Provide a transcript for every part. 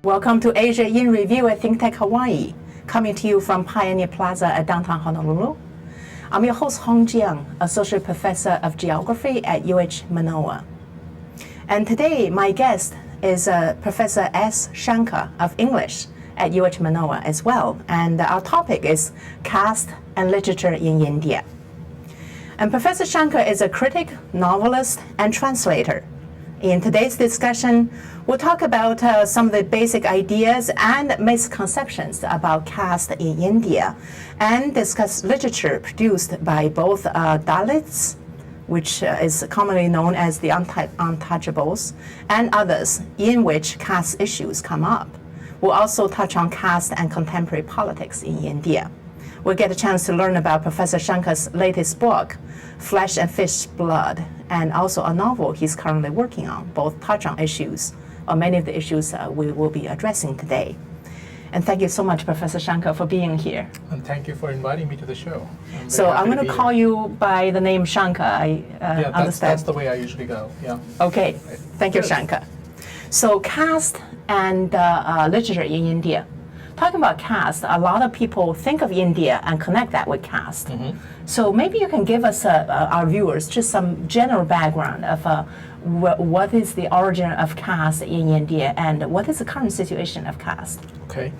Welcome to Asia in Review at ThinkTech Hawaii, coming to you from Pioneer Plaza at downtown Honolulu. I'm your host, Hong Jiang, Associate Professor of Geography at UH Manoa. And today, my guest is Professor S. Shankar of English at UH Manoa as well. And our topic is Caste and Literature in India. And Professor Shankar is a critic, novelist, and translator. In today's discussion, we'll talk about some of the basic ideas and misconceptions about caste in India, and discuss literature produced by both Dalits, which is commonly known as the untouchables, and others in which caste issues come up. We'll also touch on caste and contemporary politics in India. We'll get a chance to learn about Professor Shankar's latest book, Flesh and Fish Blood, and also a novel he's currently working on. Both touch on issues, or many of the issues we will be addressing today. And thank you so much, Professor Shankar, for being here. And thank you for inviting me to the show. So I'm going to call you by the name Shankar. I understand. That's the way I usually go, yeah. Okay, thank you, Shankar. So caste and literature in India. Talking about caste, a lot of people think of India and connect that with caste. Mm-hmm. So maybe you can give us, our viewers, just some general background of what is the origin of caste in India and what is the current situation of caste? Okay.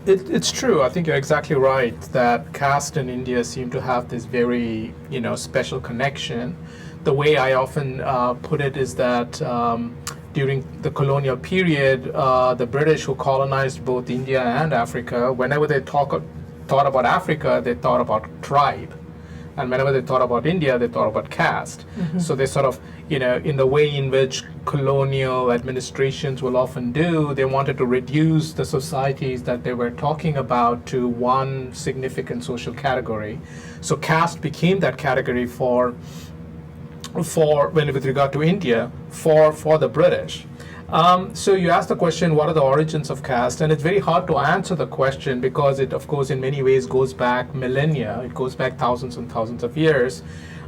It's true. I think you're exactly right that caste in India seem to have this very, special connection. The way I often put it is that during the colonial period, the British who colonized both India and Africa, whenever they thought about Africa, they thought about tribe. And whenever they thought about India, they thought about caste. Mm-hmm. So they sort of, in the way in which colonial administrations will often do, they wanted to reduce the societies that they were talking about to one significant social category. So caste became that category with regard to India, for the British. So you asked the question, what are the origins of caste? And it's very hard to answer the question because it, of course, in many ways goes back millennia. It goes back thousands and thousands of years.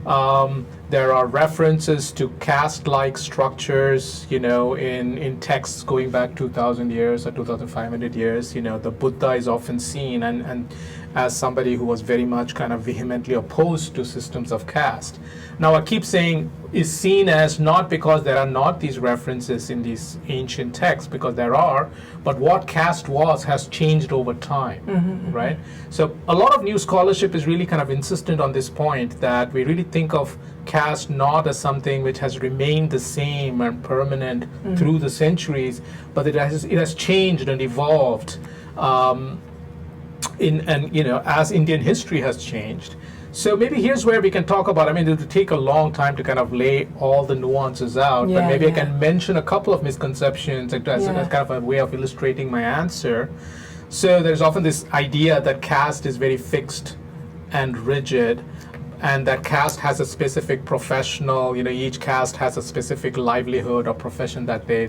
There are references to caste-like structures, in texts going back 2,000 years or 2,500 years. The Buddha is often seen and as somebody who was very much kind of vehemently opposed to systems of caste. Now, I keep saying is seen as not because there are not these references in these ancient texts, because there are, but what caste was has changed over time, mm-hmm, right? So a lot of new scholarship is really kind of insistent on this point that we really think of caste not as something which has remained the same and permanent mm-hmm. through the centuries, but it has changed and evolved as Indian history has changed. So maybe here's where we can talk about, it would take a long time to kind of lay all the nuances out, but maybe I can mention a couple of misconceptions as kind of a way of illustrating my answer. So there's often this idea that caste is very fixed and rigid, and that caste has a specific professional, each caste has a specific livelihood or profession that they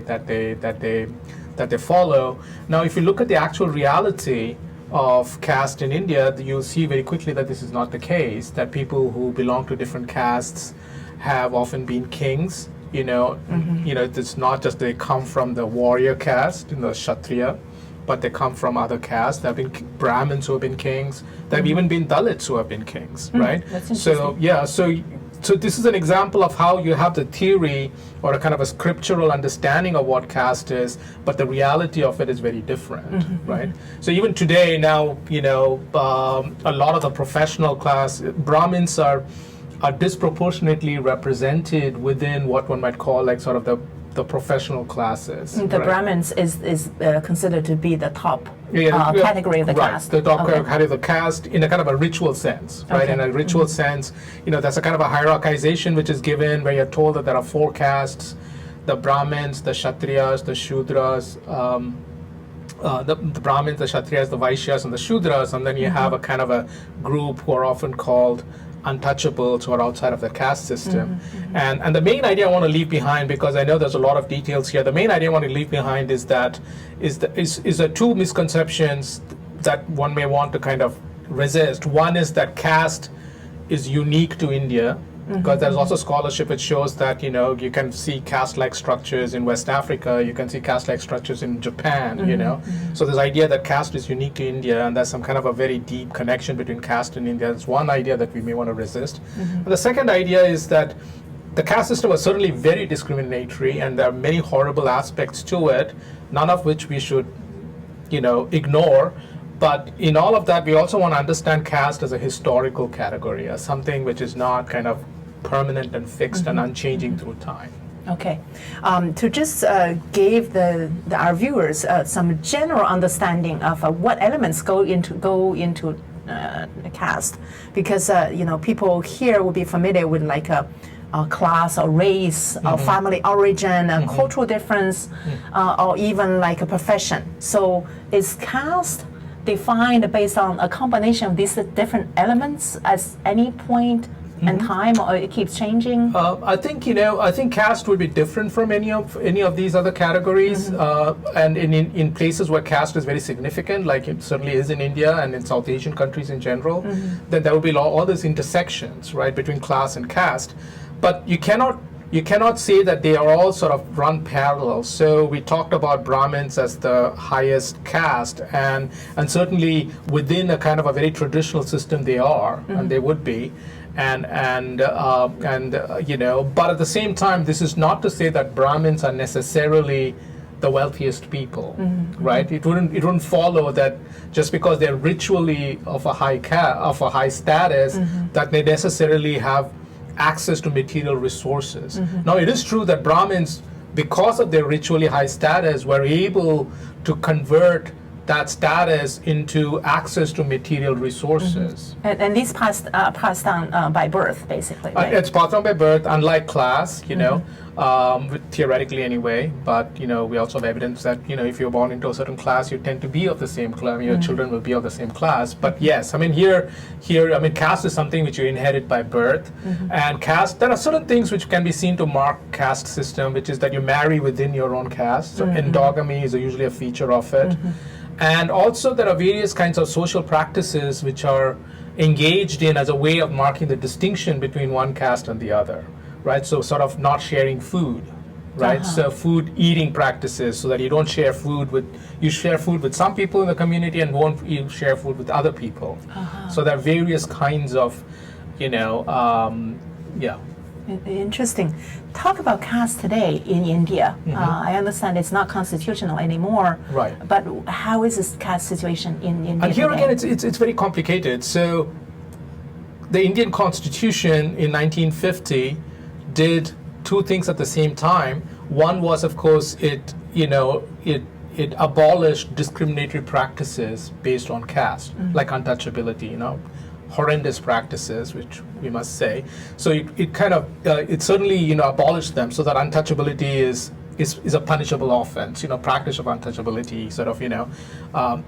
follow. Now, if you look at the actual reality of caste in India, you'll see very quickly that this is not the case, that people who belong to different castes have often been kings. Mm-hmm. It's not just they come from the warrior caste, the Kshatriya, but they come from other castes. There have been Brahmins who have been kings. There have even been Dalits who have been kings, right? That's interesting. So this is an example of how you have the theory or a kind of a scriptural understanding of what caste is, but the reality of it is very different, mm-hmm, right? Mm-hmm. So even today now, a lot of the professional class, Brahmins are disproportionately represented within what one might call like sort of the professional classes. The right? Brahmins is considered to be the top category of the caste. The top category of the caste in a kind of a ritual sense, right? In a ritual mm-hmm. sense, that's a kind of a hierarchization which is given where you're told that there are 4 castes: the Brahmins, the Kshatriyas, the Shudras, the Brahmins, the Kshatriyas, the Vaishyas, and the Shudras, and then you mm-hmm. have a kind of a group who are often called untouchables who are outside of the caste system. Mm-hmm. And the main idea I want to leave behind, because I know there's a lot of details here, the main idea I want to leave behind is that is the 2 misconceptions that one may want to kind of resist. One is that caste is unique to India, Because there's also scholarship which shows that, you can see caste-like structures in West Africa, you can see caste-like structures in Japan, So this idea that caste is unique to India and there's some kind of a very deep connection between caste and India is one idea that we may want to resist. But the second idea is that the caste system was certainly very discriminatory and there are many horrible aspects to it, none of which we should, ignore. But in all of that, we also want to understand caste as a historical category, as something which is not kind of permanent and fixed and unchanging through time. Okay, to just give our viewers some general understanding of what elements go into caste, because people here will be familiar with like a class or race or family origin, a cultural difference, or even like a profession. So is caste defined based on a combination of these different elements at any point in time, or it keeps changing? I think caste would be different from any of these other categories, and in places where caste is very significant, like it certainly is in India and in South Asian countries in general, then there will be all these intersections, right, between class and caste. But you cannot say that they are all sort of run parallel. So we talked about Brahmins as the highest caste, and certainly within a kind of a very traditional system they are, and they would be, but at the same time, this is not to say that Brahmins are necessarily the wealthiest people, right? It wouldn't follow that just because they're ritually of a high status that they necessarily have access to material resources. Now, it is true that Brahmins, because of their ritually high status, were able to convert that status into access to material resources. And these passed down by birth, basically, right? It's passed down by birth, unlike class, theoretically anyway. But, we also have evidence that, if you're born into a certain class, you tend to be of the same class, your children will be of the same class. But yes, here, caste is something which you inherit by birth. And caste, there are certain things which can be seen to mark caste system, which is that you marry within your own caste. So endogamy is usually a feature of it. And also there are various kinds of social practices which are engaged in as a way of marking the distinction between one caste and the other, right? So sort of not sharing food, right? So food eating practices, so that you don't share food you share food with some people in the community and you share food with other people. So there are various kinds of, Interesting. Talk about caste today in India. I understand it's not constitutional anymore. Right. But how is this caste situation in India? And here today? again, it's very complicated. So the Indian Constitution in 1950 did two things at the same time. One was, of course, it abolished discriminatory practices based on caste, like untouchability, horrendous practices, which we must say. So it kind of it certainly abolished them, so that untouchability is a punishable offense. Practice of untouchability sort of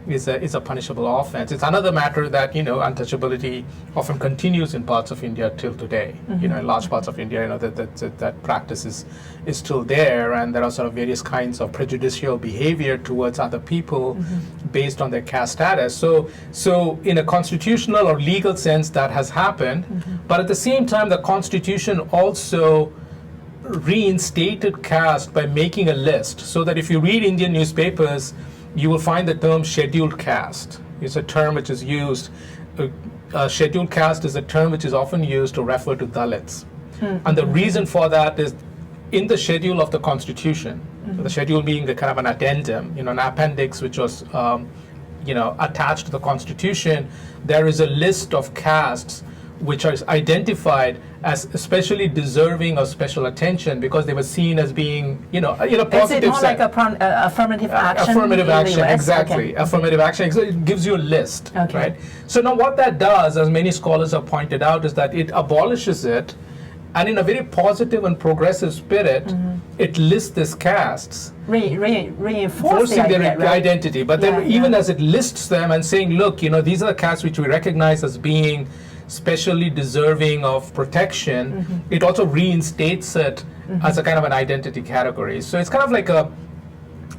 is a punishable offense. It's another matter that untouchability often continues in parts of India till today. In large parts of India, that practice is still there, and there are sort of various kinds of prejudicial behavior towards other people based on their caste status. So in a constitutional or legal sense, that has happened, but at the same time, the Constitution also reinstated caste by making a list, so that if you read Indian newspapers, you will find the term scheduled caste. It's a term which is used. Scheduled caste is a term which is often used to refer to Dalits. And the reason for that is in the schedule of the Constitution, the schedule being a kind of an addendum, an appendix which was attached to the Constitution, there is a list of castes which are identified as especially deserving of special attention because they were seen as being, positive. Is it more like affirmative action? Affirmative action, in the US? exactly. Okay. Affirmative action. So it gives you a list, Okay. right? So now what that does, as many scholars have pointed out, is that it abolishes it, and in a very positive and progressive spirit, it lists these castes, Reinforcing their right? identity. But then even as it lists them and saying, look, these are the castes which we recognize as being specially deserving of protection, it also reinstates it as a kind of an identity category. So it's kind of like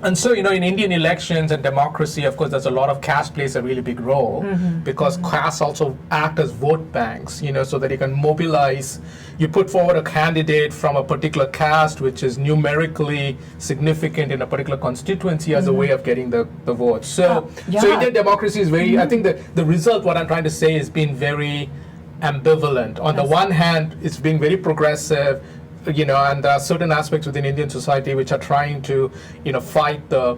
And so, in Indian elections and democracy, of course, there's a lot of caste plays a really big role because castes also act as vote banks, so that you can mobilize. You put forward a candidate from a particular caste, which is numerically significant in a particular constituency as a way of getting the vote. So Indian democracy is very, I think the result, what I'm trying to say, is being very ambivalent. On the one hand, it's being very progressive, and there are certain aspects within Indian society which are trying to, fight the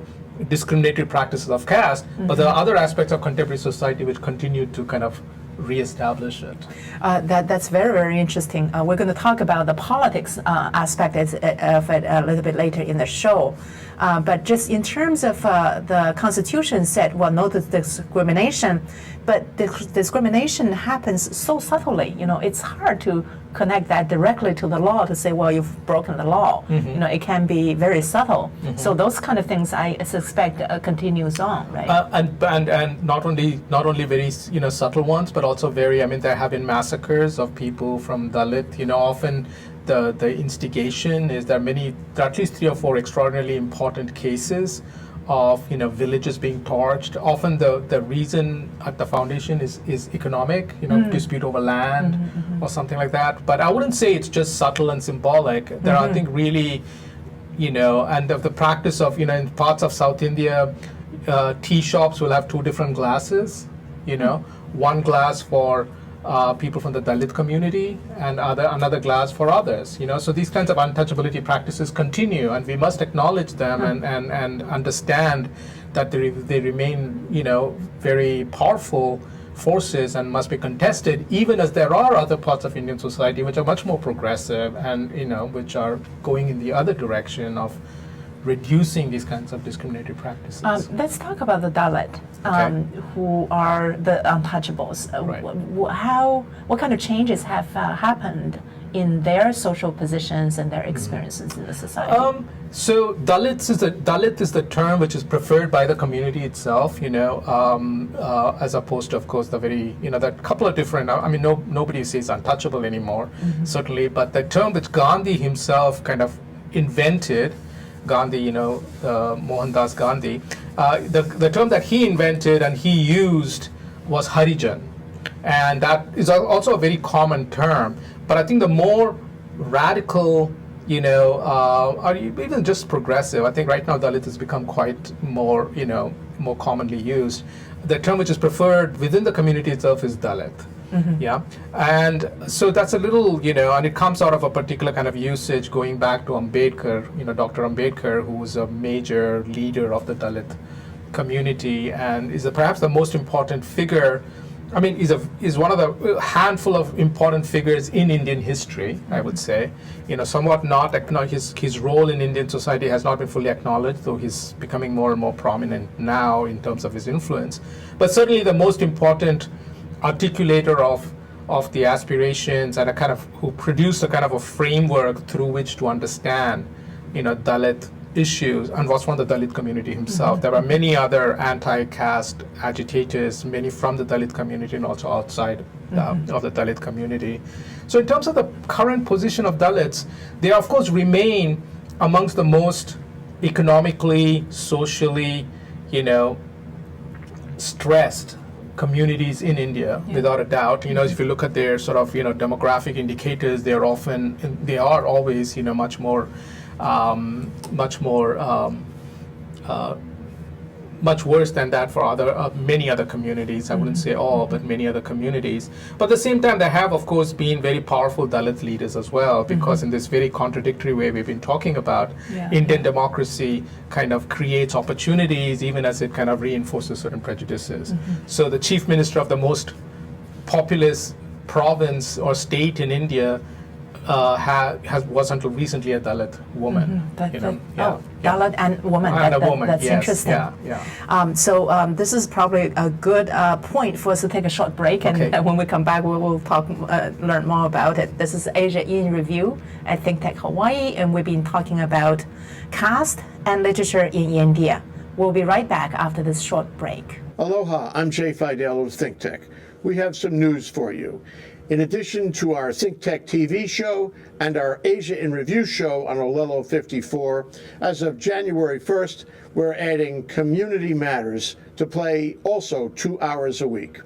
discriminatory practices of caste, but there are other aspects of contemporary society which continue to kind of reestablish it. That's very, very interesting. We're going to talk about the politics aspect of it a little bit later in the show. But just in terms of the Constitution said, well, no discrimination, but the discrimination happens so subtly. It's hard to connect that directly to the law to say, well, you've broken the law. It can be very subtle. So those kind of things, I suspect, continues on, right? And not only very subtle ones, but also very. I mean, there have been massacres of people from Dalit. Often the instigation is there are at least 3 or 4 extraordinarily important cases of villages being torched. Often the reason at the foundation is economic, dispute over land or something like that. But I wouldn't say it's just subtle and symbolic. There are, I think, really, and the practice of in parts of South India, tea shops will have 2 different glasses. One glass for people from the Dalit community and another glass for others. So these kinds of untouchability practices continue, and we must acknowledge them and understand that they remain very powerful forces and must be contested, even as there are other parts of Indian society which are much more progressive and which are going in the other direction of reducing these kinds of discriminatory practices. Let's talk about the Dalit, who are the untouchables. Right. What kind of changes have happened in their social positions and their experiences in the society? So Dalit is the term which is preferred by the community itself, as opposed to, of course, the very, that couple of different, nobody says untouchable anymore, certainly, but the term which Gandhi himself kind of invented, Gandhi, Mohandas Gandhi, the term that he invented and he used was Harijan. And that is also a very common term. But I think the more radical, or even just progressive, I think right now Dalit has become quite more, more commonly used. The term which is preferred within the community itself is Dalit. Yeah, and so that's a little, and it comes out of a particular kind of usage going back to Ambedkar, Dr. Ambedkar, who was a major leader of the Dalit community and is perhaps the most important figure. Is one of the handful of important figures in Indian history, I would say. Somewhat not acknowledged. His role in Indian society has not been fully acknowledged, though he's becoming more and more prominent now in terms of his influence. But certainly the most important articulator of the aspirations and who produced a kind of a framework through which to understand, Dalit issues, and was from the Dalit community himself. There are many other anti-caste agitators, many from the Dalit community and also outside of the Dalit community. So in terms of the current position of Dalits, they of course remain amongst the most economically, socially, stressed communities in India, without a doubt. If you look at their sort of demographic indicators, they are always much worse than that for many other communities. I wouldn't say all, but many other communities. But at the same time, there have, of course, been very powerful Dalit leaders as well, because in this very contradictory way we've been talking about, Indian democracy kind of creates opportunities even as it kind of reinforces certain prejudices. So the chief minister of the most populous province or state in India was until recently a Dalit woman. Dalit and woman. That's yes, interesting. So this is probably a good point for us to take a short break, and when we come back, we will learn more about it. This is Asia in Review at ThinkTech Hawaii, and we've been talking about caste and literature in India. We'll be right back after this short break. Aloha, I'm Jay Fidel of ThinkTech. We have some news for you. In addition to our ThinkTech TV show and our Asia in Review show on Olelo 54, as of January 1st, we're adding Community Matters to play also 2 hours a week.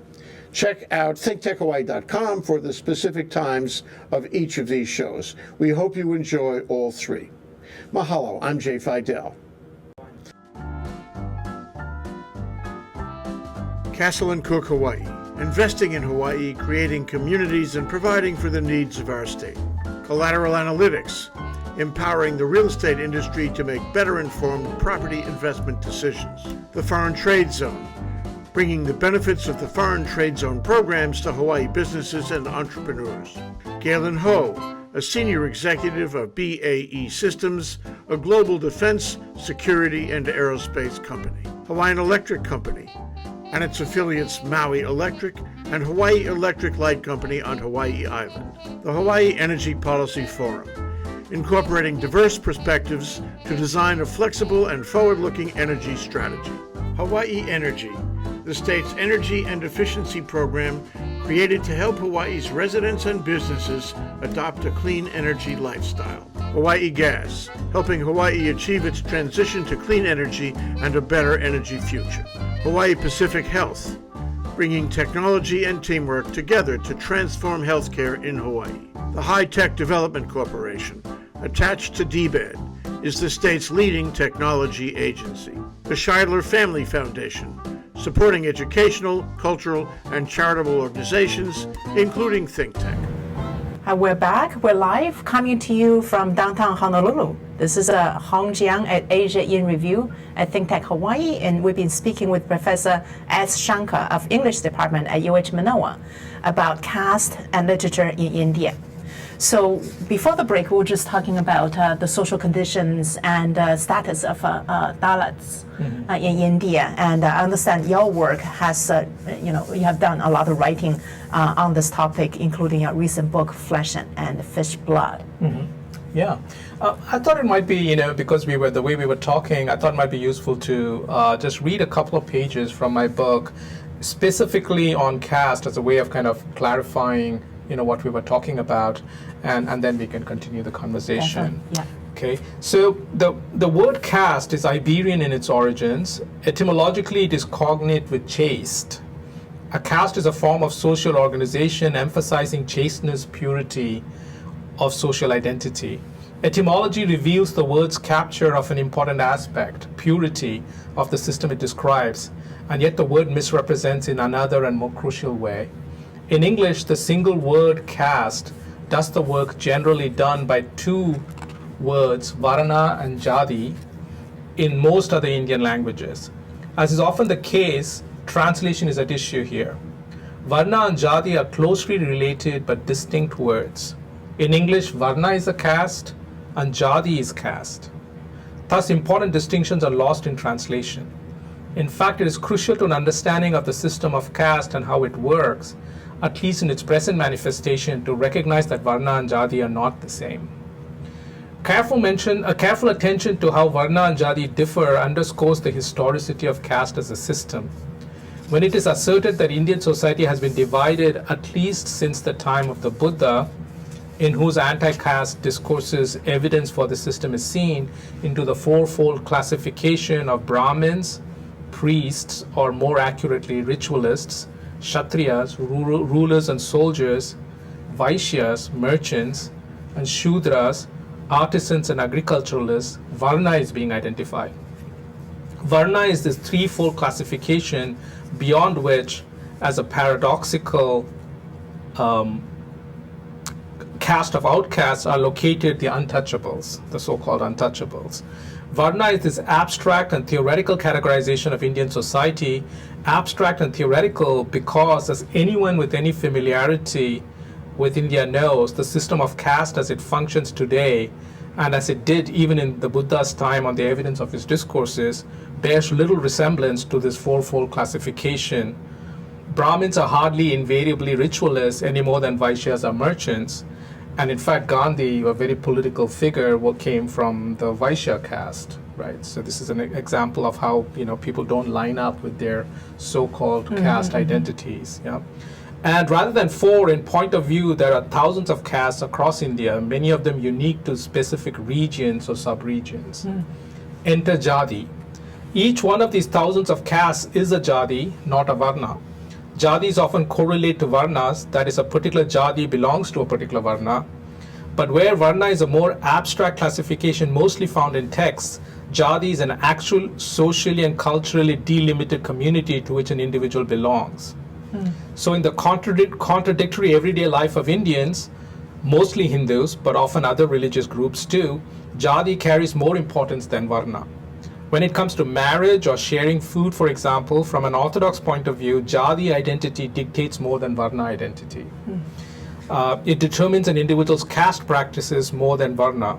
Check out thinktechhawaii.com for the specific times of each of these shows. We hope you enjoy all three. Mahalo, I'm Jay Fidel. Castle and Cook, Hawaii. Investing in Hawaii, creating communities, and providing for the needs of our state. Collateral Analytics, empowering the real estate industry to make better informed property investment decisions. The Foreign Trade Zone, bringing the benefits of the Foreign Trade Zone programs to Hawaii businesses and entrepreneurs. Galen Ho, a senior executive of BAE Systems, a global defense, security, and aerospace company. Hawaiian Electric Company, and its affiliates Maui Electric and Hawaii Electric Light Company on Hawaii Island. The Hawaii Energy Policy Forum, incorporating diverse perspectives to design a flexible and forward-looking energy strategy. Hawaii Energy, the state's energy and efficiency program created to help Hawaii's residents and businesses adopt a clean energy lifestyle. Hawaii Gas, helping Hawaii achieve its transition to clean energy and a better energy future. Hawaii Pacific Health, bringing technology and teamwork together to transform healthcare in Hawaii. The High Tech Development Corporation, attached to DBED, is the state's leading technology agency. The Scheidler Family Foundation, supporting educational, cultural, and charitable organizations, including ThinkTech. We're back. We're live, coming to you from downtown Honolulu. This is Hong Jiang at Asia in Review at ThinkTech Hawaii, and we've been speaking with Professor S. Shankar of English Department at UH Manoa about caste and literature in India. So before the break, we were just talking about the social conditions and status of Dalits in India. And I understand your work has, you have done a lot of writing on this topic, including a recent book, Flesh and Fish Blood. Yeah, I thought it might be, because the way we were talking, I thought it might be useful to just read a couple of pages from my book, specifically on caste, as a way of kind of clarifying what we were talking about, and then we can continue the conversation. Yeah. Okay, so the word caste is Iberian in its origins. Etymologically, it is cognate with chaste. A caste is a form of social organization emphasizing chasteness, purity of social identity. Etymology reveals the word's capture of an important aspect, purity, of the system it describes, and yet the word misrepresents in another and more crucial way. In English, the single word caste does the work generally done by two words, Varna and Jati, in most other Indian languages. As is often the case, translation is at issue here. Varna and Jati are closely related but distinct words. In English, Varna is a caste and Jati is caste. Thus, important distinctions are lost in translation. In fact, it is crucial to an understanding of the system of caste and how it works, at least in its present manifestation, to recognize that Varna and Jati are not the same. A careful attention to how Varna and Jati differ underscores the historicity of caste as a system. When it is asserted that Indian society has been divided at least since the time of the Buddha, in whose anti-caste discourses evidence for the system is seen, into the fourfold classification of Brahmins, priests, or more accurately ritualists, Kshatriyas, rulers and soldiers, Vaishyas, merchants, and Shudras, artisans and agriculturalists, Varna is being identified. Varna is this threefold classification beyond which, as a paradoxical caste of outcasts, are located the untouchables, the so-called untouchables. Varna is this abstract and theoretical categorization of Indian society, abstract and theoretical because, as anyone with any familiarity with India knows, the system of caste as it functions today, and as it did even in the Buddha's time on the evidence of his discourses, bears little resemblance to this fourfold classification. Brahmins are hardly invariably ritualists any more than Vaishyas are merchants. And in fact, Gandhi, a very political figure, came from the Vaishya caste, right? So this is an example of how people don't line up with their so-called caste identities. Yeah. And rather than 4, in point of view, there are thousands of castes across India, many of them unique to specific regions or sub-regions. Enter Jati. Each one of these thousands of castes is a Jati, not a Varna. Jatis often correlate to Varnas, that is, a particular Jati belongs to a particular Varna. But where Varna is a more abstract classification mostly found in texts, Jati is an actual socially and culturally delimited community to which an individual belongs. So in the contradictory everyday life of Indians, mostly Hindus, but often other religious groups too, Jati carries more importance than Varna. When it comes to marriage or sharing food, for example, from an orthodox point of view, Jati identity dictates more than Varna identity. It determines an individual's caste practices more than Varna.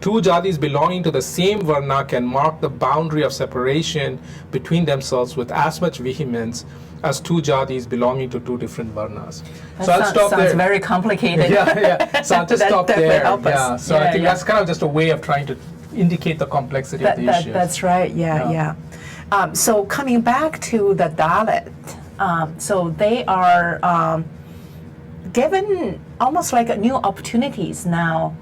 Two Jatis belonging to the same Varna can mark the boundary of separation between themselves with as much vehemence as two Jatis belonging to two different Varnas. That So I'll stop sounds there. very complicated. Yeah. So I'll just stop that will there. help us. Yeah. So I Yeah, think yeah. that's kind of just a way of trying to indicate the complexity of the issue. That's right. Yeah. So coming back to the Dalit, so they are given almost like new opportunities now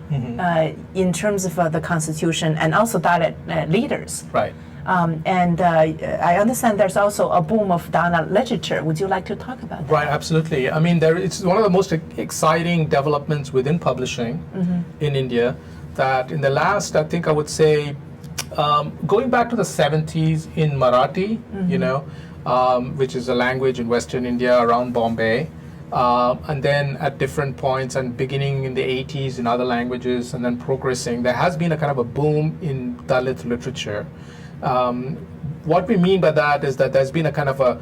in terms of the constitution and also Dalit leaders. Right. And I understand there's also a boom of Dalit literature. Would you like to talk about that? Right, absolutely. I mean, it's one of the most exciting developments within publishing in India, that in the last, I think I would say, going back to the 70s in Marathi, which is a language in Western India around Bombay, and then at different points and beginning in the 80s in other languages and then progressing, there has been a kind of a boom in Dalit literature. What we mean by that is that there's been a kind of a,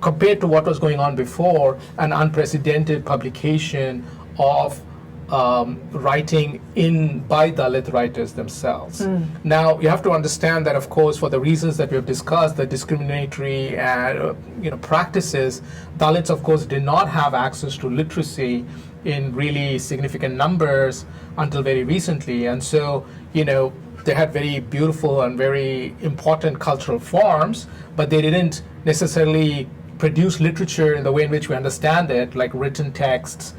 compared to what was going on before, an unprecedented publication of writing by Dalit writers themselves. Now, you have to understand that, of course, for the reasons that we have discussed, the discriminatory practices, Dalits, of course, did not have access to literacy in really significant numbers until very recently. And so, they had very beautiful and very important cultural forms, but they didn't necessarily produce literature in the way in which we understand it, like written texts,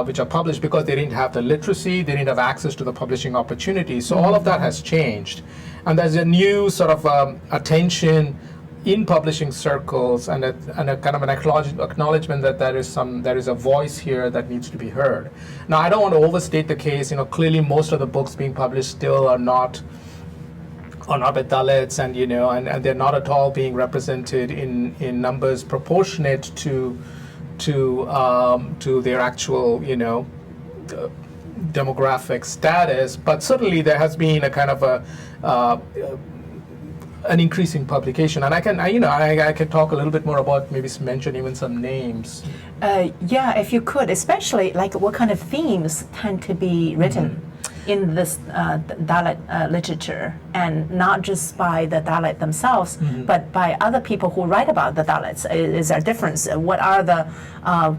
which are published, because they didn't have the literacy, they didn't have access to the publishing opportunities. So all of that has changed. And there's a new sort of attention in publishing circles and a kind of an acknowledgement that there is a voice here that needs to be heard. Now, I don't want to overstate the case. Clearly most of the books being published still are not by Dalits, and they're not at all being represented in numbers proportionate to their actual, demographic status. But certainly there has been a kind of an increasing publication, and I can talk a little bit more about, maybe mention even some names. Yeah, if you could, especially like what kind of themes tend to be written in this Dalit literature, and not just by the Dalit themselves, but by other people who write about the Dalits. Is there a difference? What are the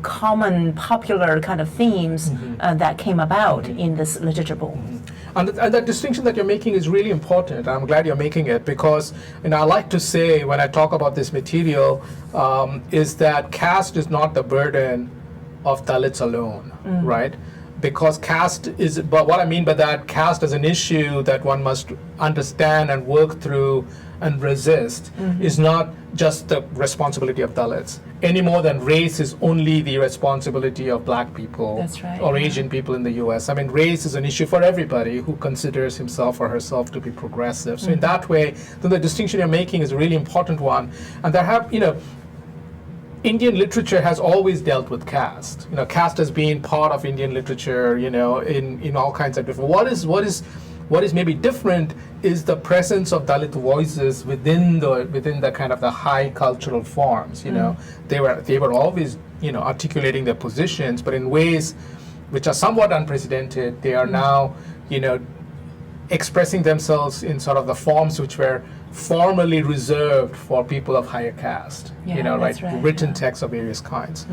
common, popular kind of themes that came about in this literature boom? And that distinction that you're making is really important. I'm glad you're making it, because I like to say, when I talk about this material, is that caste is not the burden of Dalits alone, right? Because caste is, but what I mean by that, caste is an issue that one must understand and work through and resist, is not just the responsibility of Dalits, any more than race is only the responsibility of black people. That's right, or Asian people in the US. I mean, race is an issue for everybody who considers himself or herself to be progressive. So in that way, then the distinction you're making is a really important one. And there have, Indian literature has always dealt with caste. Caste has been part of Indian literature, in all kinds of different. What is maybe different is the presence of Dalit voices within the kind of the high cultural forms. They were always articulating their positions, but in ways which are somewhat unprecedented. They are now expressing themselves in sort of the forms which were formerly reserved for people of higher caste, written texts of various kinds.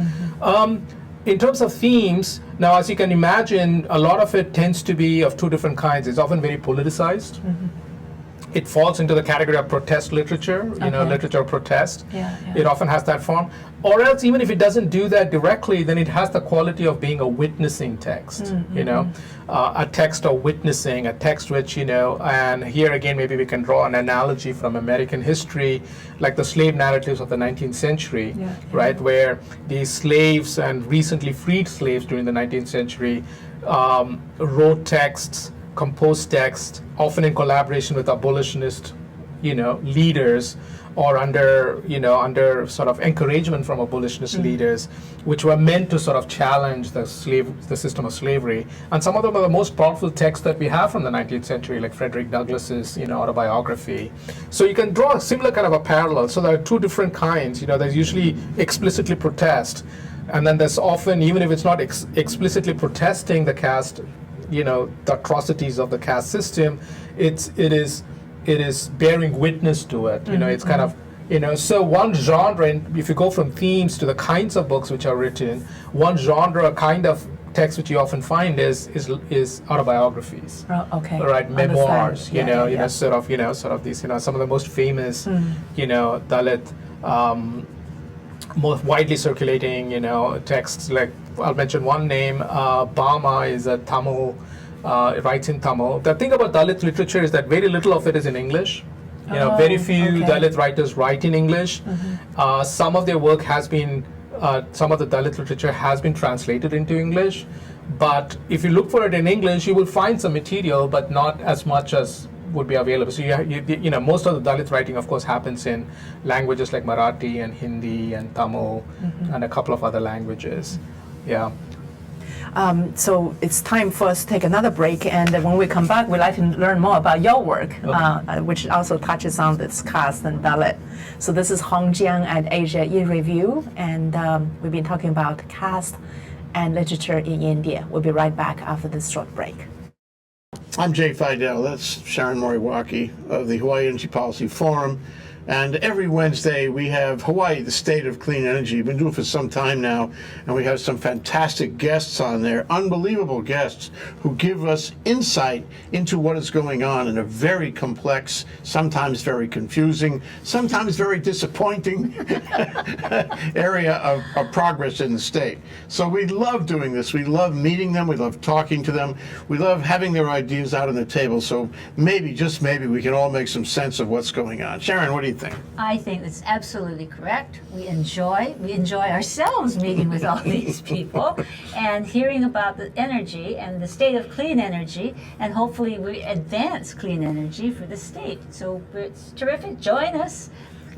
In terms of themes, now, as you can imagine, a lot of it tends to be of two different kinds. It's often very politicized, it falls into the category of protest literature, literature of protest. It often has that form. Or else, even if it doesn't do that directly, then it has the quality of being a witnessing text, a text of witnessing, a text which, and here again, maybe we can draw an analogy from American history, like the slave narratives of the 19th century, right, where these slaves and recently freed slaves during the 19th century wrote texts, composed text, often in collaboration with abolitionist, leaders, or under sort of encouragement from abolitionist leaders, which were meant to sort of challenge the system of slavery. And some of them are the most powerful texts that we have from the 19th century, like Frederick Douglass's, autobiography. So you can draw a similar kind of a parallel. So there are two different kinds. There's usually explicitly protest, and then there's often, even if it's not explicitly protesting the caste, the atrocities of the caste system, it is bearing witness to it. It's kind of, so one genre, and if you go from themes to the kinds of books which are written, one genre, a kind of text which you often find is autobiographies. Oh, okay. Right, memoirs. Understand. Sort of these, some of the most famous, Dalit, most widely circulating, texts. Like I'll mention one name. Bama is a Tamil. Writes in Tamil. The thing about Dalit literature is that very little of it is in English. Very few Dalit writers write in English. Some of their work has been, some of the Dalit literature has been translated into English. But if you look for it in English, you will find some material, but not as much as would be available. So most of the Dalit writing, of course, happens in languages like Marathi and Hindi and Tamil and a couple of other languages. Yeah. So it's time for us to take another break, and when we come back, we'd like to learn more about your work, which also touches on this caste and Dalit. So this is Hong Jiang at Asia in Review, and we've been talking about caste and literature in India. We'll be right back after this short break. I'm Jay Fidel. That's Sharon Moriwaki of the Hawaii Energy Policy Forum. And every Wednesday we have Hawaii, the State of Clean Energy. We've been doing it for some time now, and we have some fantastic guests on there, unbelievable guests who give us insight into what is going on in a very complex, sometimes very confusing, sometimes very disappointing area of progress in the state. So we love doing this. We love meeting them. We love talking to them. We love having their ideas out on the table. So maybe, just maybe, we can all make some sense of what's going on. Sharon, what do you think? I think it's absolutely correct. We enjoy ourselves meeting with all these people and hearing about the energy and the state of clean energy, and hopefully we advance clean energy for the state. So it's terrific. Join us.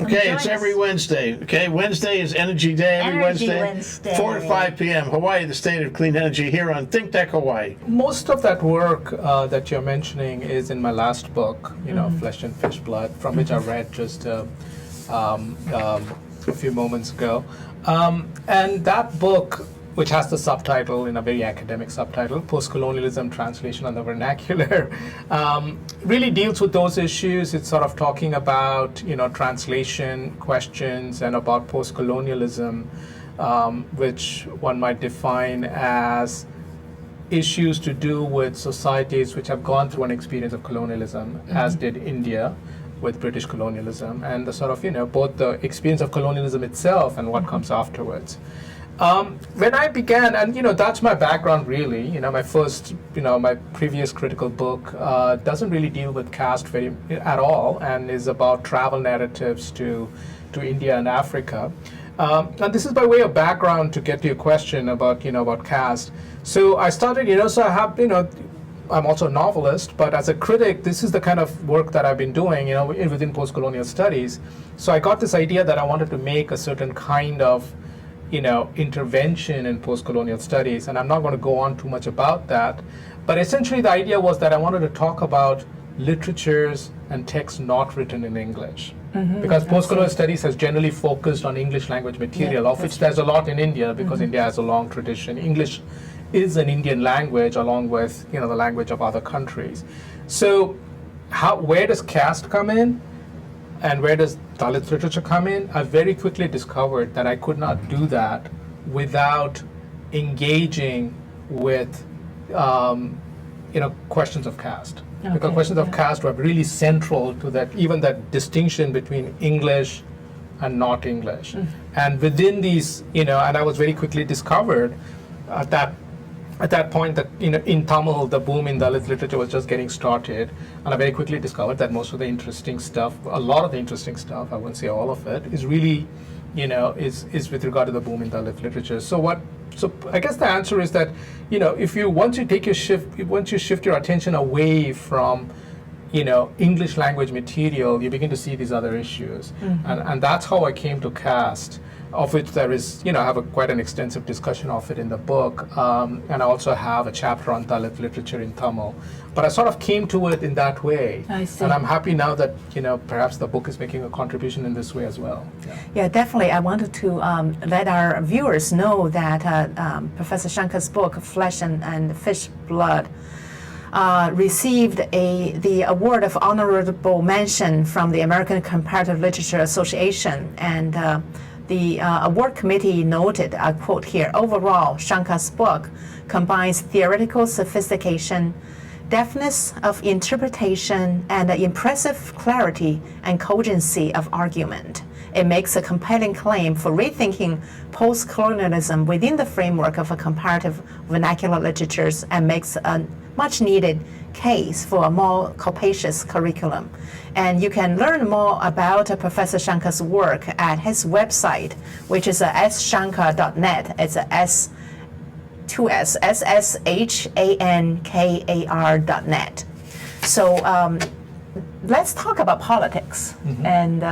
Okay, it's every Wednesday. Okay, Wednesday is Energy Day. Every Wednesday, 4 to 5 p.m. Hawaii, the State of Clean Energy, here on ThinkTech Hawaii. Most of that work that you're mentioning is in my last book, Flesh and Fish Blood, from which I read just a few moments ago. And that book, which has the subtitle, in a very academic subtitle, Post-Colonialism, Translation and the Vernacular, really deals with those issues. It's sort of talking about, translation questions and about post-colonialism, which one might define as issues to do with societies which have gone through an experience of colonialism, as did India with British colonialism, and the sort of, both the experience of colonialism itself and what comes afterwards. When I began, and that's my background really, my first, my previous critical book doesn't really deal with caste at all, and is about travel narratives to India and Africa. And this is by way of background to get to your question about, about caste. So I started, so I have, I'm also a novelist, but as a critic, this is the kind of work that I've been doing, within post-colonial studies. So I got this idea that I wanted to make a certain kind of intervention in post-colonial studies, and I'm not going to go on too much about that, but essentially the idea was that I wanted to talk about literatures and texts not written in English, because post-colonial studies has generally focused on English language material, of which there's a lot in India, because India has a long tradition. English is an Indian language along with the language of other countries. So where does caste come in? And where does Dalit literature come in? I very quickly discovered that I could not do that without engaging with, questions of caste. because Okay, questions of yeah. caste were really central to that, even that distinction between English and not English. And within these, and I was very quickly discovered at that point that, in Tamil, the boom in Dalit literature was just getting started. And I very quickly discovered that most of the interesting stuff, a lot of the interesting stuff, I wouldn't say all of it, is really, is with regard to the boom in Dalit literature. So I guess the answer is that, if you once you shift your attention away from, English language material, you begin to see these other issues. And that's how I came to Caste, of which there is, I have quite an extensive discussion of it in the book. And I also have a chapter on Dalit literature in Tamil. But I sort of came to it in that way. I see. And I'm happy now that, perhaps the book is making a contribution in this way as well. Yeah, definitely. I wanted to let our viewers know that Professor Shankar's book, Flesh and Fish Blood, received the award of honorable mention from the American Comparative Literature Association. And the award committee noted, I quote here, overall, Shankar's book combines theoretical sophistication, deftness of interpretation, and impressive clarity and cogency of argument. It makes a compelling claim for rethinking post-colonialism within the framework of a comparative vernacular literatures and makes a much-needed case for a more capacious curriculum. And you can learn more about Professor Shankar's work at his website, which is sshankar.net. It's sshankar.net. So let's talk about politics. And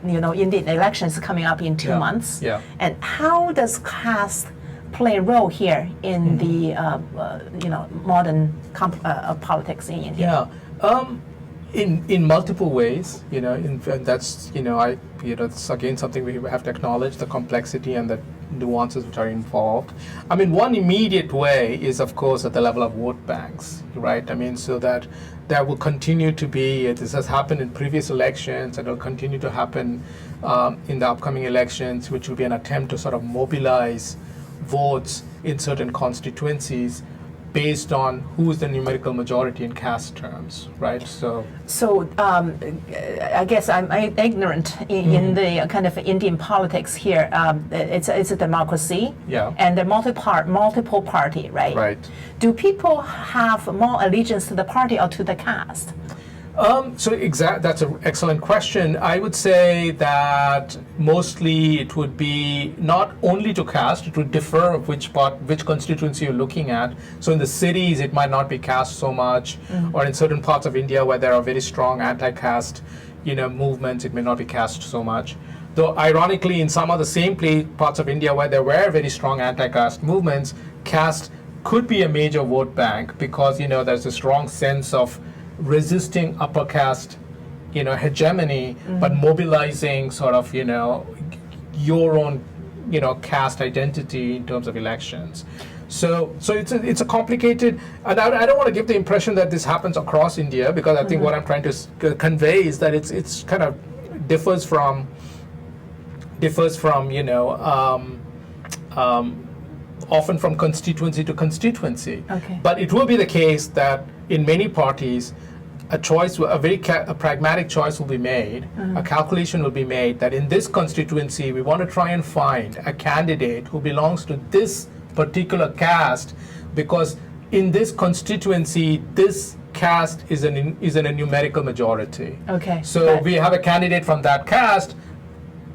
Indian elections coming up in 2 months. Yeah. And how does caste play a role here in the modern politics in India? Yeah. In multiple ways, and that's, it's again something we have to acknowledge, the complexity and the nuances which are involved. I mean, one immediate way is, of course, at the level of vote banks, right? I mean, so that there will continue to be, this has happened in previous elections, and it will continue to happen in the upcoming elections, which will be an attempt to sort of mobilize votes in certain constituencies based on who is the numerical majority in caste terms, right? So I guess I'm ignorant in the kind of Indian politics here. It's a democracy, Yeah. and they're multiple party, right? Right. Do people have more allegiance to the party or to the caste? That's an excellent question. I would say that mostly it would be not only to caste, it would differ of which constituency you're looking at. So in the cities, it might not be caste so much, or in certain parts of India where there are very strong anti-caste, movements, it may not be caste so much. Though ironically, in some of the same parts of India where there were very strong anti-caste movements, caste could be a major vote bank because, there's a strong sense of resisting upper caste, hegemony, but mobilizing sort of, your own, caste identity in terms of elections. So it's a complicated, and I don't want to give the impression that this happens across India, because I think what I'm trying to convey is that it's kind of differs from often from constituency to constituency. Okay. But it will be the case that in many parties, a pragmatic choice will be made, a calculation will be made that in this constituency, we want to try and find a candidate who belongs to this particular caste, because in this constituency, this caste is in a numerical majority. Okay. So we have a candidate from that caste,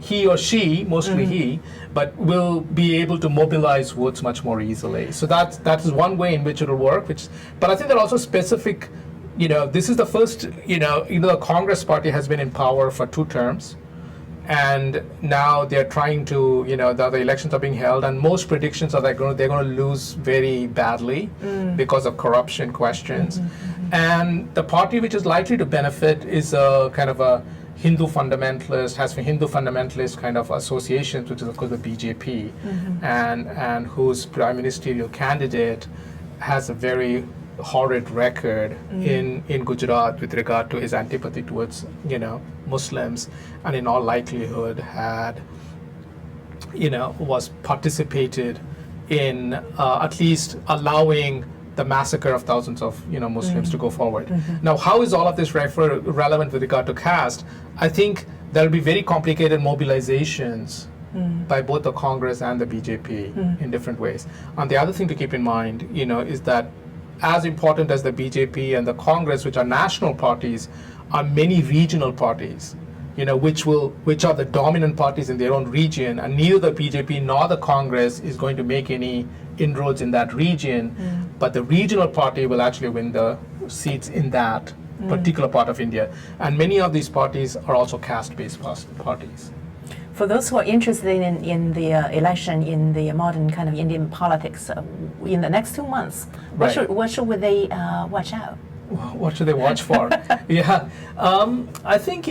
he or she, mostly he, but will be able to mobilize votes much more easily. So that is one way in which it will work. But I think there are also specific, this is the first, the Congress party has been in power for 2 terms, and now they're trying to, the elections are being held, and most predictions are that they're going to lose very badly because of corruption questions. And the party which is likely to benefit is a kind of a Hindu fundamentalist, has for Hindu fundamentalist kind of associations, which is of course the BJP, and whose prime ministerial candidate has a very horrid record in Gujarat with regard to his antipathy towards Muslims, and in all likelihood was participated in at least allowing the massacre of thousands of Muslims to go forward. Now, how is all of this relevant with regard to caste? I think there will be very complicated mobilizations by both the Congress and the BJP in different ways. And the other thing to keep in mind, is that as important as the BJP and the Congress, which are national parties, are many regional parties, which are the dominant parties in their own region, and neither the BJP nor the Congress is going to make any inroads in that region, but the regional party will actually win the seats in that particular part of India. And many of these parties are also caste-based parties. For those who are interested in the election in the modern kind of Indian politics, in the next 2 months, what should they watch out? What should they watch for? Yeah, I think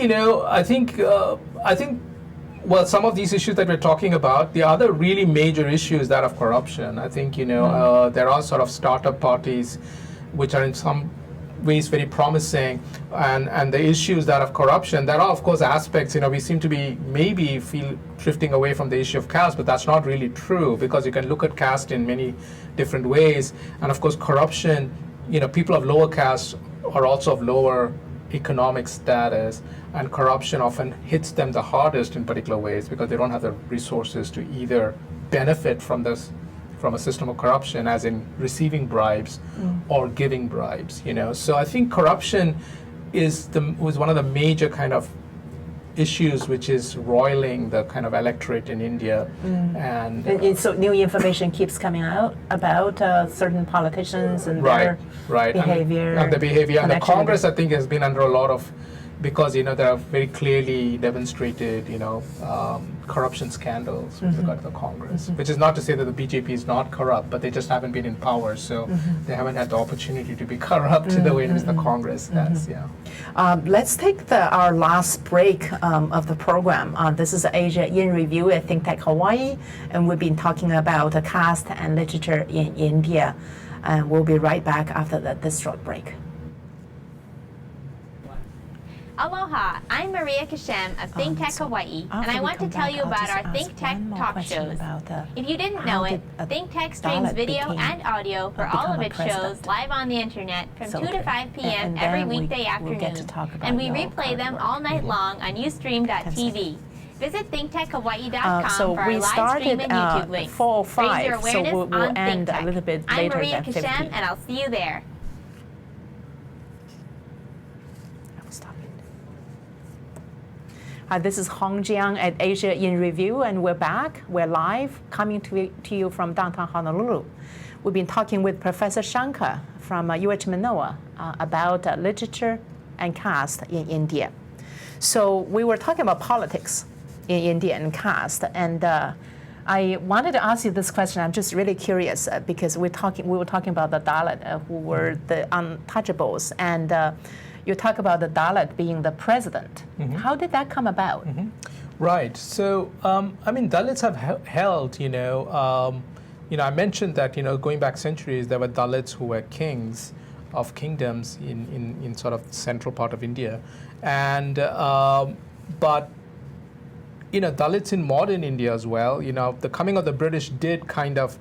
well, some of these issues that we're talking about, the other really major issue is that of corruption. I think there are sort of startup parties which are in some ways very promising, and the issues that of corruption. There are of course aspects. We seem to be feel drifting away from the issue of caste, but that's not really true, because you can look at caste in many different ways, and of course corruption. People of lower caste are also of lower economic status, and corruption often hits them the hardest in particular ways because they don't have the resources to either benefit from a system of corruption, as in receiving bribes or giving bribes. So I think corruption was one of the major kind of issues which is roiling the kind of electorate in India. And so new information keeps coming out about certain politicians and their behavior. And the behavior. And the Congress, I think, has been under a lot of, because there are very clearly demonstrated corruption scandals with regard to the Congress, which is not to say that the BJP is not corrupt, but they just haven't been in power, so they haven't had the opportunity to be corrupt in the way in which the Congress has. Let's take our last break of the program. This is Asia in Review at ThinkTech Hawaii, and we've been talking about caste and literature in India, and we'll be right back after this short break. Aloha, I'm Maria Kashem of ThinkTech Hawaii, and I want to tell you about our ThinkTech talk shows. If you didn't know it, ThinkTech streams video and audio for all of its shows live on the internet from 2 to 5 p.m. every weekday afternoon, and we replay them all night long on ustream.tv. Visit ThinkTechHawaii.com for our live stream and YouTube links. Raise your awareness on ThinkTech. I'm Maria Kashem, and I'll see you there. This is Hong Jiang at Asia in Review, and we're back. We're live, coming to you from downtown Honolulu. We've been talking with Professor Shankar from UH Manoa about literature and caste in India. So we were talking about politics in India and caste, and I wanted to ask you this question. I'm just really curious because we were talking about the Dalit who were the untouchables, and you talk about the Dalit being the president. How did that come about? Right. So, Dalits have held, I mentioned that, going back centuries, there were Dalits who were kings of kingdoms in sort of the central part of India. And, but, Dalits in modern India as well, the coming of the British did kind of,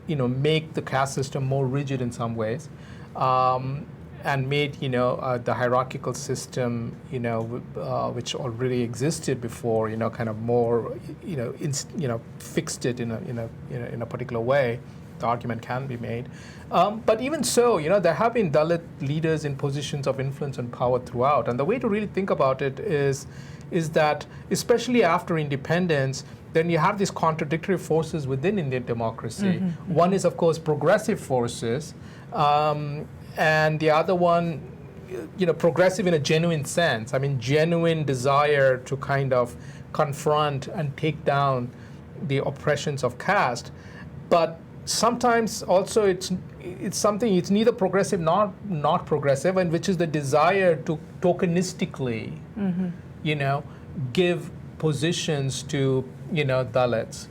make the caste system more rigid in some ways. And made the hierarchical system which already existed before kind of more fixed it in a particular way. The argument can be made, but even so there have been Dalit leaders in positions of influence and power throughout. And the way to really think about it is that especially after independence, then you have these contradictory forces within Indian democracy. One is of course progressive forces. And the other one, progressive in a genuine sense. Genuine desire to kind of confront and take down the oppressions of caste. But sometimes also it's neither progressive nor not progressive, and which is the desire to tokenistically, give positions to Dalits,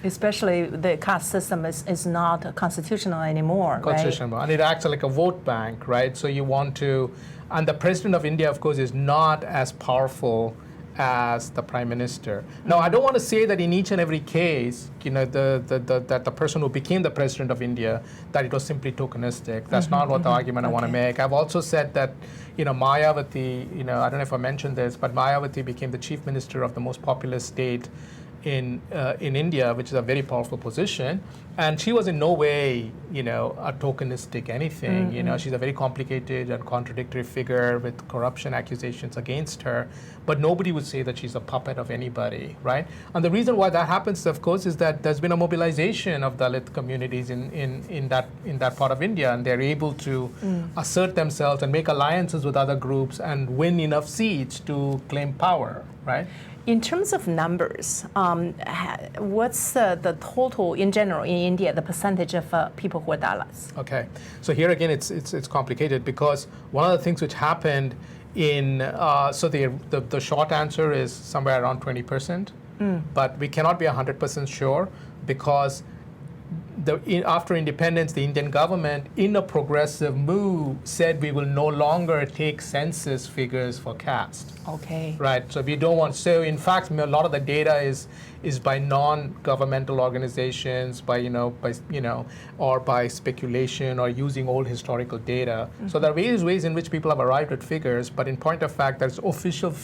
Especially the caste system is not constitutional anymore, constitutional, right? And it acts like a vote bank, right? So you want to, and the president of India, of course, is not as powerful as the prime minister. Now, I don't want to say that in each and every case, that the person who became the president of India, that it was simply tokenistic. That's not what the argument I want to make. I've also said that, Mayawati, I don't know if I mentioned this, but Mayawati became the chief minister of the most populous state in India, which is a very powerful position, and she was in no way, a tokenistic anything. She's a very complicated and contradictory figure with corruption accusations against her, but nobody would say that she's a puppet of anybody, right? And the reason why that happens, of course, is that there's been a mobilization of Dalit communities in that part of India, and they're able to assert themselves and make alliances with other groups and win enough seats to claim power, right? In terms of numbers, what's the total in general in India, the percentage of people who are Dalits? Okay, so here again, it's complicated because one of the things which happened so the short answer is somewhere around 20%, but we cannot be 100% sure because after independence, the Indian government, in a progressive move, said we will no longer take census figures for caste. Okay. Right. So we don't want. So in fact, a lot of the data is by non-governmental organizations, or by speculation or using old historical data. So there are various ways in which people have arrived at figures, but in point of fact, there's official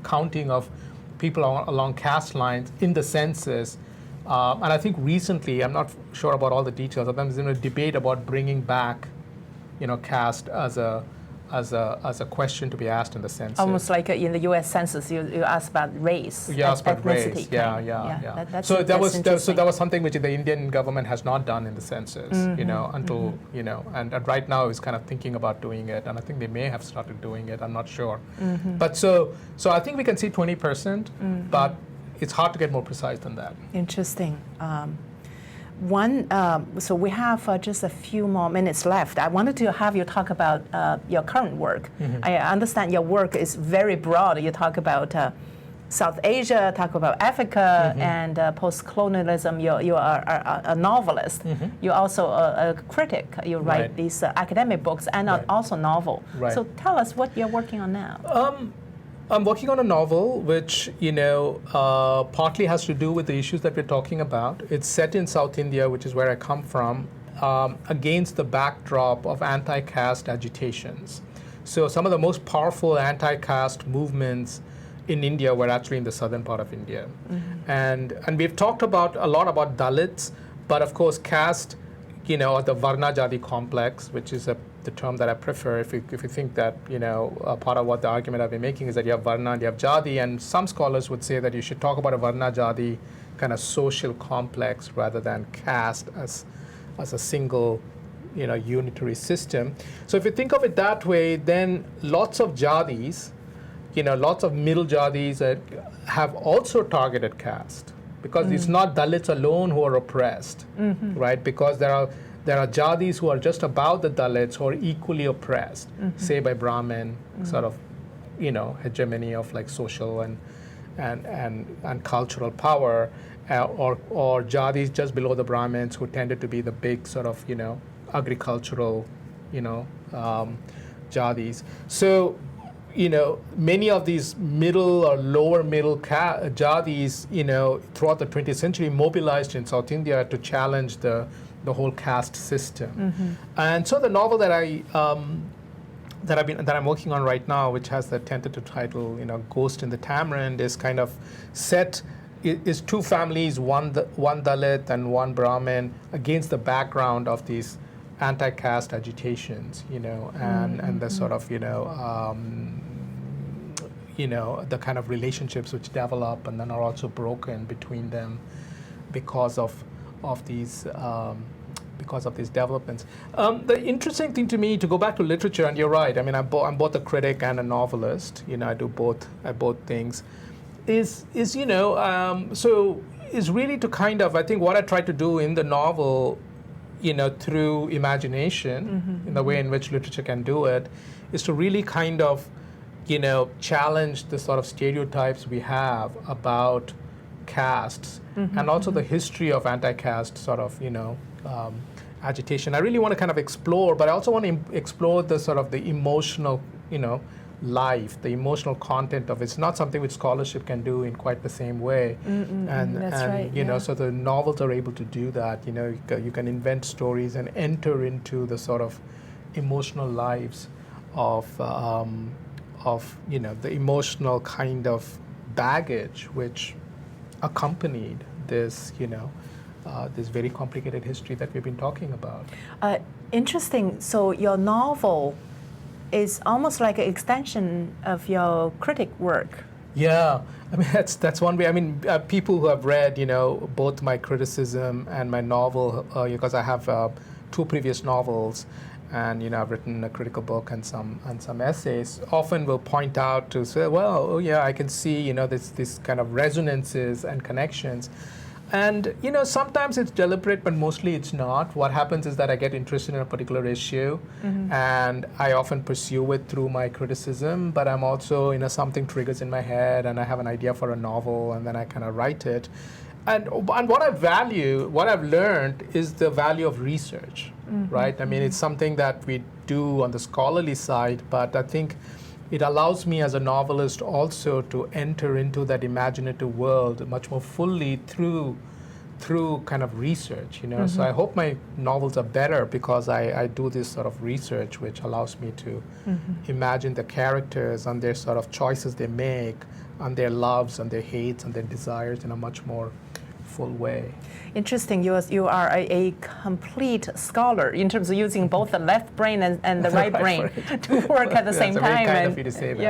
counting of people along caste lines in the census. And I think recently, I'm not sure about all the details, but there's been a debate about bringing back, caste as a question to be asked in the census. Almost like in the U.S. Census, you ask about race, you ask about ethnicity. Race. Yeah. That was something which the Indian government has not done in the census, until and right now is kind of thinking about doing it, and I think they may have started doing it. I'm not sure, but so I think we can see 20%, but it's hard to get more precise than that. Interesting. So we have just a few more minutes left. I wanted to have you talk about your current work. I understand your work is very broad. You talk about South Asia, talk about Africa, and post-colonialism. You are a novelist. You're also a critic. You write these academic books and also novel. Right. So tell us what you're working on now. I'm working on a novel which, partly has to do with the issues that we're talking about. It's set in South India, which is where I come from, against the backdrop of anti-caste agitations. So some of the most powerful anti-caste movements in India were actually in the southern part of India. And we've talked a lot about Dalits, but of course caste, the Varna Jati complex, which is the term that I prefer. If you think that part of what the argument I've been making is that you have Varna and you have Jati, and some scholars would say that you should talk about a Varna Jati kind of social complex rather than caste as a single unitary system. So if you think of it that way, then lots of Jatis, lots of middle Jatis have also targeted caste, because it's not Dalits alone who are oppressed, right? Because there are Jatis who are just above the Dalits who are equally oppressed, say by Brahmin sort of, hegemony of like social and cultural power, or Jatis just below the Brahmins who tended to be the big sort of, agricultural, Jatis. So, many of these middle or lower middle Jatis, throughout the 20th century mobilized in South India to challenge the whole caste system. And so the novel that I'm working on right now, which has the tentative title, Ghost in the Tamarind, is kind of set, is two families, one Dalit and one Brahmin, against the background of these anti-caste agitations, and the sort of, the kind of relationships which develop and then are also broken between them because of these developments. The interesting thing to me, to go back to literature, and you're right, I mean, I'm both a critic and a novelist, I do both things, is really to kind of, I think what I try to do in the novel, through imagination, in the way in which literature can do it, is to really kind of, challenge the sort of stereotypes we have about castes, and also the history of anti-caste sort of, agitation. I really want to kind of explore, but I also want to explore the sort of the emotional, life, the emotional content of it. It's not something which scholarship can do in quite the same way. That's right, you know, yeah. so the novels are able to do that. You know, you can invent stories and enter into the sort of emotional lives of you know, the emotional kind of baggage which accompanied this, you know, this very complicated history that we've been talking about. Interesting. So your novel is almost like an extension of your critic work. Yeah, I mean that's one way. I mean, people who have read, you know, both my criticism and my novel, because I have 2 previous novels, and you know, I've written a critical book and some essays, often will point out to say, well, oh yeah, I can see, you know, this kind of resonances and connections. And you know, sometimes it's deliberate, but mostly it's not. What happens is that I get interested in a particular issue, and I often pursue it through my criticism. But I'm also, you know, something triggers in my head, and I have an idea for a novel, and then I kind of write it. And what I value, what I've learned, is the value of research, right? I mean, it's something that we do on the scholarly side, but I think it allows me as a novelist also to enter into that imaginative world much more fully through kind of research, you know. So I hope my novels are better because I do this sort of research which allows me to imagine the characters and their sort of choices they make, and their loves and their hates and their desires in a much more full way. Interesting. You are a complete scholar in terms of using both the left brain and the right brain to work at the same time. Very kind of you to say that.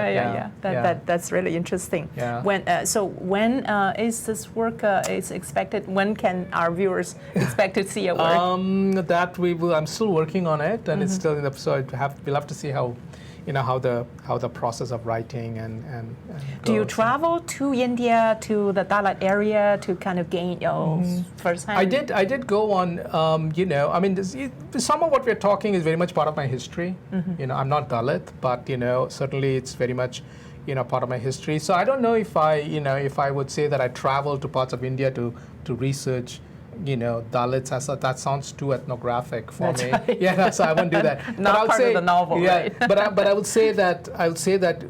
Yeah. That's really interesting. Yeah. When is this work is expected? When can our viewers expect to see your work? That we will. I'm still working on it, and it's still in the. So we'll have to see how, you know, how the process of writing and Do you goes. travel to India, to the Dalit area, to kind of gain your first-hand? I did go on, you know, I mean, some of what we're talking is very much part of my history. You know, I'm not Dalit, but, you know, certainly it's very much, you know, part of my history. So I don't know if I would say that I traveled to parts of India to research, you know, Dalits. That sounds too ethnographic for me. Right. Yeah, so I won't do that. Not part of the novel, yeah, right? but I would say that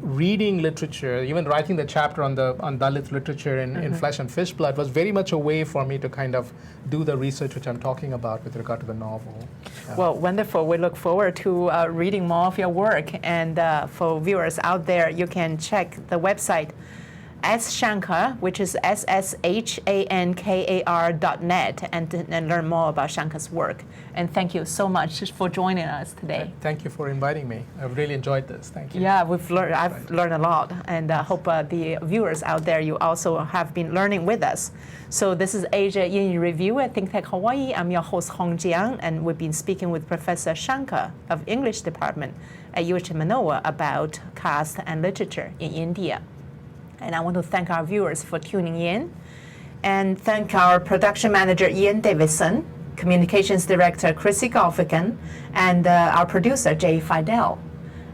reading literature, even writing the chapter on Dalit literature in Flesh and Fish Blood, was very much a way for me to kind of do the research which I'm talking about with regard to the novel. Yeah. Well, wonderful. We look forward to reading more of your work. And for viewers out there, you can check the website Shankar, which is SSHANKAR.net, and learn more about Shankar's work. And thank you so much for joining us today. Thank you for inviting me. I've really enjoyed this. Thank you. Yeah, I've learned a lot, and I hope the viewers out there, you also have been learning with us. So this is Asia in Review at ThinkTech Hawaii. I'm your host, Hong Jiang, and we've been speaking with Professor Shankar of English Department at UH Manoa about caste and literature in India. And I want to thank our viewers for tuning in, and thank our production manager, Ian Davidson, communications director, Chrissy Golfican, and our producer, Jay Fidel.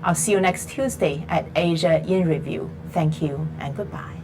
I'll see you next Tuesday at Asia in Review. Thank you and goodbye.